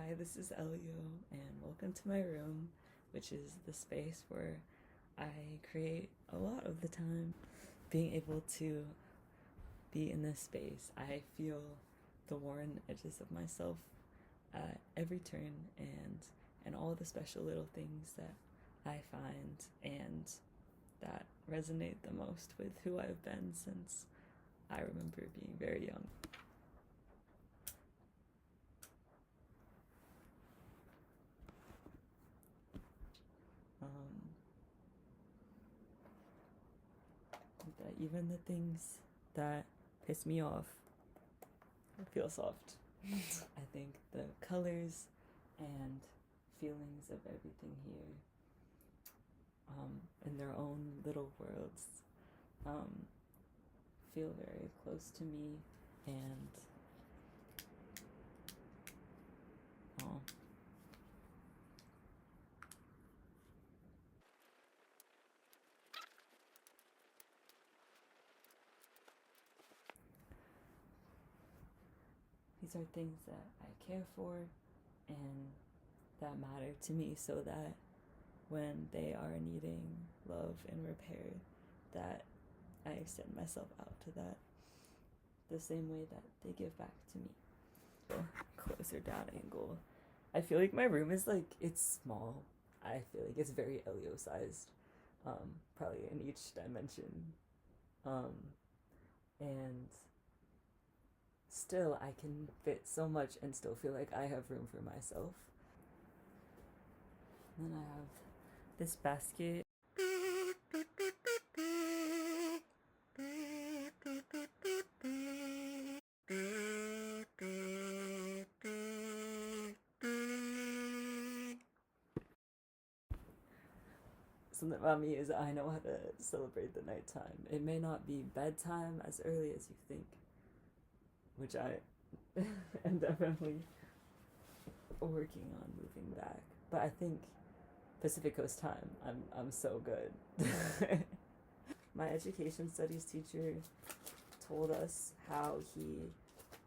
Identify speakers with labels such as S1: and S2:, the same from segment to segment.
S1: Hi, this is Elio, and welcome to my room, which is the space where I create a lot of the time. Being able to be in this space, I feel the worn edges of myself at every turn, and all the special little things that I find and that resonate the most with who I've been since I remember being very young. That even the things that piss me off feel soft. I think the colors and feelings of everything here, in their own little worlds, feel very close to me, and these are things that I care for and that matter to me, so that when they are needing love and repair, that I extend myself out to that the same way that they give back to me. Closer down angle. I feel like my room is it's small. I feel like it's very Elio sized, probably in each dimension. And still I can fit so much and still feel like I have room for myself. And then I have this basket. Something about me is I know how to celebrate the nighttime. It may not be bedtime as early as you think, which I am definitely working on moving back. But I think Pacific Coast time, I'm so good. My education studies teacher told us how he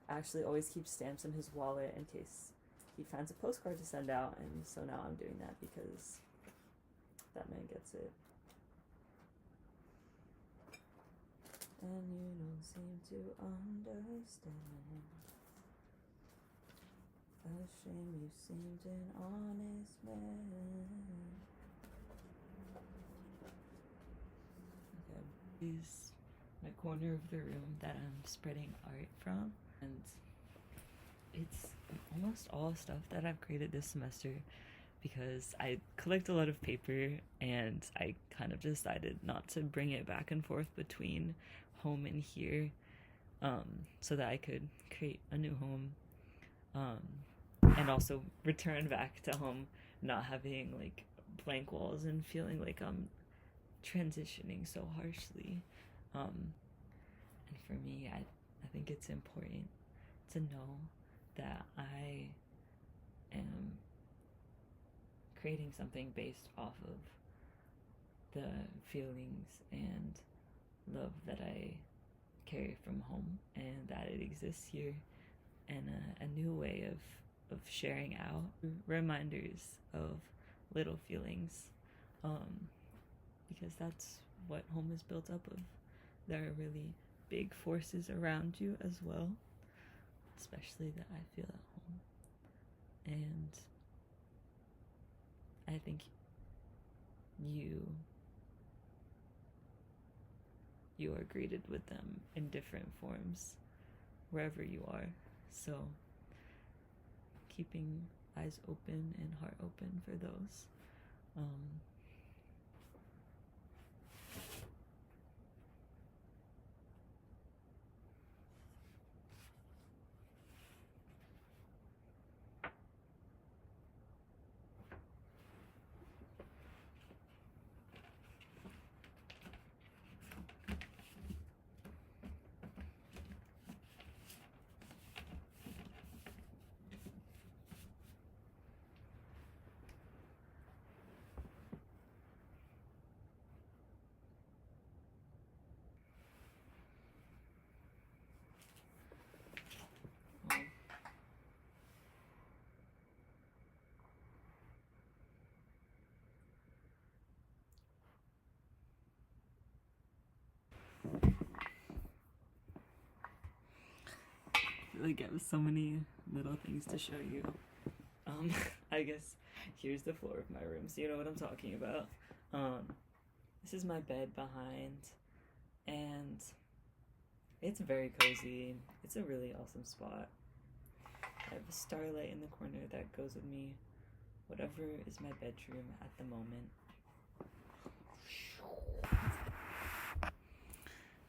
S1: actually always keeps stamps in his wallet in case he finds a postcard to send out, and so now I'm doing that because that man gets it. And you don't seem to understand. A shame, you seemed an honest man. Okay. Is my corner of the room that I'm spreading art from, and it's almost all stuff that I've created this semester because I collect a lot of paper, and I kind of decided not to bring it back and forth between home and here, so that I could create a new home, and also return back to home not having blank walls and feeling like I'm transitioning so harshly. And for me, I think it's important to know that I am creating something based off of the feelings and love that I carry from home, and that it exists here, and a new way of sharing out reminders of little feelings, because that's what home is built up of. There are really big forces around you as well, especially that I feel at home, and I think you are greeted with them in different forms wherever you are. So keeping eyes open and heart open for those. like have so many little things to show you. I guess here's the floor of my room, so you know what I'm talking about. This is my bed behind, and it's very cozy. It's a really awesome spot. I have a starlight in the corner that goes with me, whatever is my bedroom at the moment.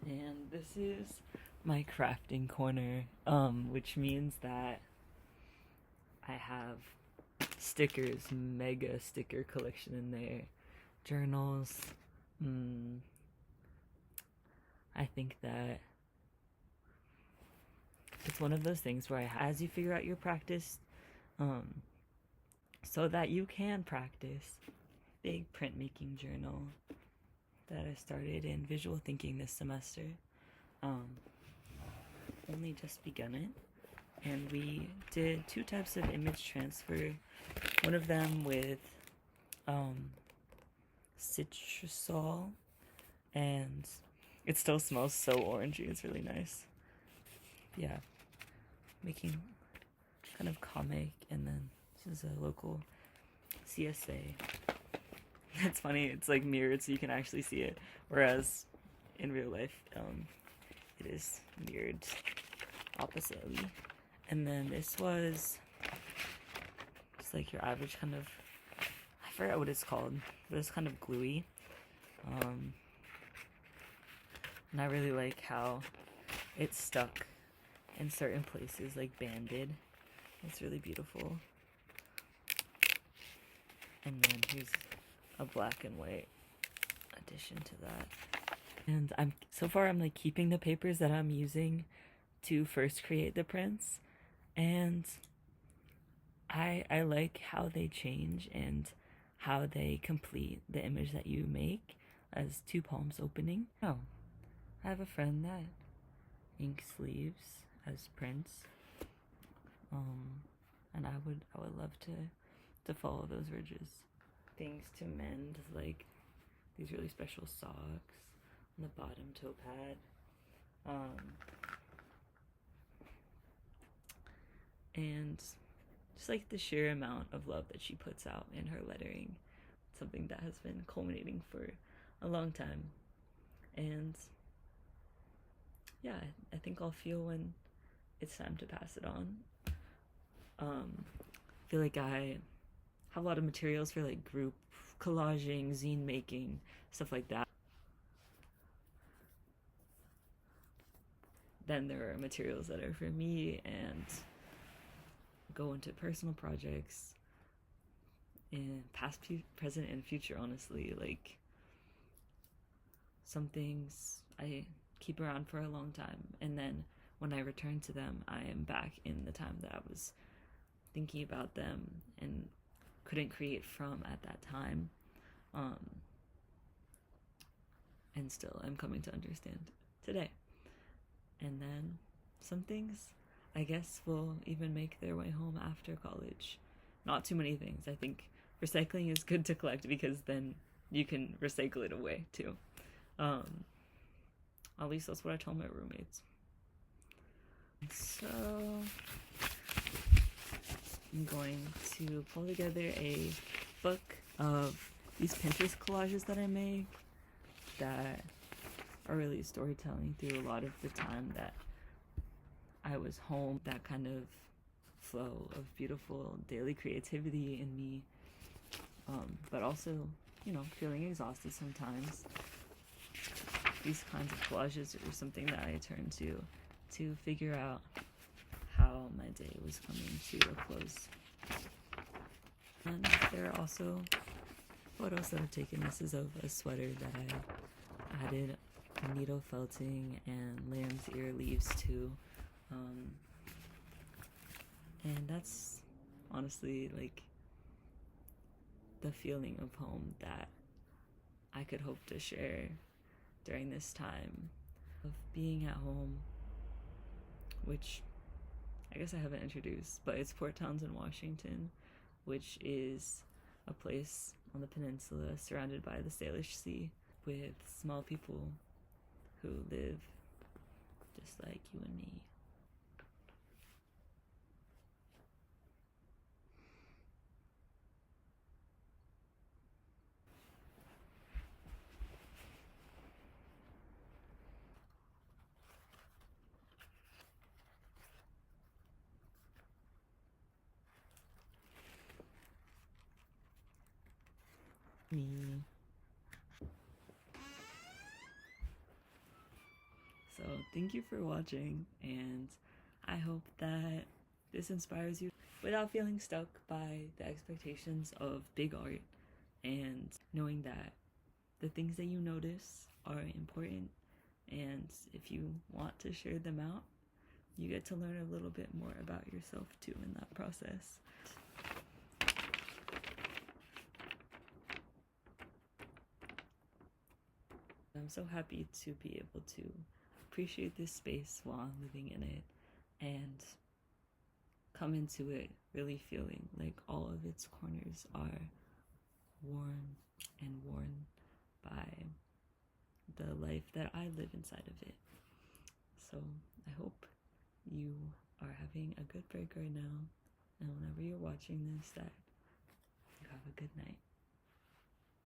S1: And this is my crafting corner, which means that I have stickers, mega sticker collection in there, journals. I think that it's one of those things where as you figure out your practice, so that you can practice, big printmaking journal that I started in visual thinking this semester. Only just begun it, and we did 2 types of image transfer. One of them with citrusol, and it still smells so orangey. It's really nice. Yeah, making kind of comic, and then this is a local CSA. It's funny, it's like mirrored so you can actually see it, whereas in real life it is mirrored oppositely. And then this was just like your average kind of, I forgot what it's called, but it's kind of gluey. And I really like how it's stuck in certain places, like banded. It's really beautiful. And then here's a black and white addition to that. And so far I'm like keeping the papers that I'm using to first create the prints, and I like how they change and how they complete the image that you make as 2 palms opening. Oh, I have a friend that inks sleeves as prints, and I would love to follow those ridges. Things to mend, like these really special socks on the bottom toe pad, and just like the sheer amount of love that she puts out in her lettering, something that has been culminating for a long time. And yeah, I think I'll feel when it's time to pass it on. I feel like I have a lot of materials for like group collaging, zine making, stuff like that. Then there are materials that are for me and go into personal projects in past, present, and future, honestly. Like, some things I keep around for a long time, and then when I return to them, I am back in the time that I was thinking about them and couldn't create from at that time, and still I'm coming to understand today. And then some things, I guess, will even make their way home after college. Not too many things. I think recycling is good to collect because then you can recycle it away too. At least that's what I told my roommates. So I'm going to pull together a book of these Pinterest collages that I make that are really storytelling through a lot of the time that I was home, that kind of flow of beautiful daily creativity in me, but also, feeling exhausted sometimes. These kinds of collages are something that I turn to figure out how my day was coming to a close. And there are also photos that I've taken. This is of a sweater that I added needle felting and lamb's ear leaves to. And that's honestly like the feeling of home that I could hope to share during this time of being at home, which I guess I haven't introduced, but it's Port Townsend, Washington, which is a place on the peninsula surrounded by the Salish Sea with small people who live just like you and me. Me. So thank you for watching, and I hope that this inspires you without feeling stuck by the expectations of big art, and knowing that the things that you notice are important, and if you want to share them out, you get to learn a little bit more about yourself too in that process. I'm so happy to be able to appreciate this space while I'm living in it and come into it really feeling like all of its corners are warm and worn by the life that I live inside of it. So I hope you are having a good break right now, and whenever you're watching this, that you have a good night.